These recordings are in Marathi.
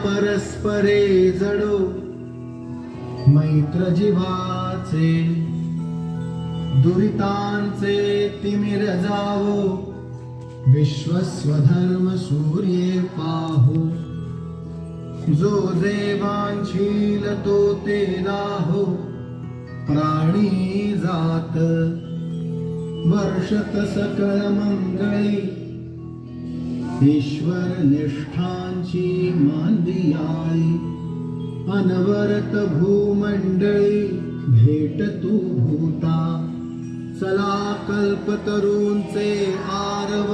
परस्परे जडो मैत्र जीवाचे दुरितांचे तिमिर जावो विश्वस्वधर्म सूर्ये पाहो जो देवांशील तो ते लाहो प्राणी जात वर्षत सकळ मंगळी ईश्वर निष्ठांची मांदियाळी अनवरत भूमंडळी भेट तू भूता चला कल्पतरूंचे आरव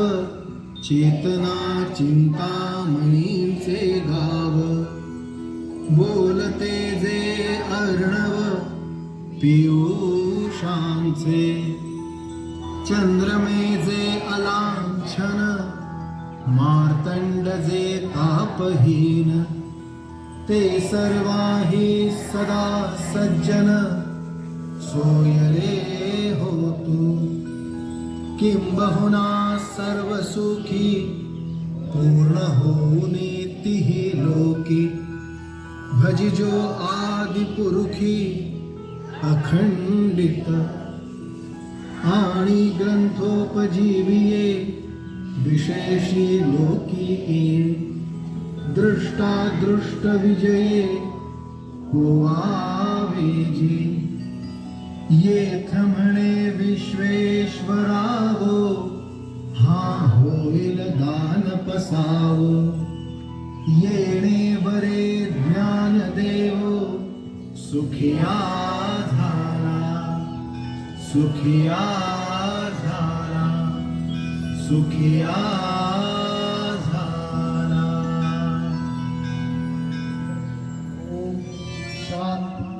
चेतना चिंतामणींचे गाव बोलते जे अर्णव पियुषांचे चंद्रमे जे अलांछन मार्तंड जे तापहीन ते सर्वाही सदा सज्जन सोयरे होतु किंबहुना सर्व सुखी पूर्ण होऊनेतिहि लोकी भजिजो आदि पुरुखी अखंडित आणि ग्रंथोपजीविये विशेषी लोकी दृष्टा दृष्ट विजये हुआवेजी येथ म्हणे विश्वेश्वरावो हा होईल दान पसावो येणे बरे ज्ञान देवो सुखिया झाला सुखिया झाला सुखिया झाला. ओम शांती.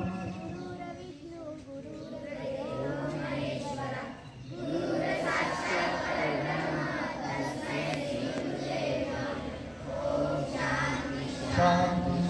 शांती.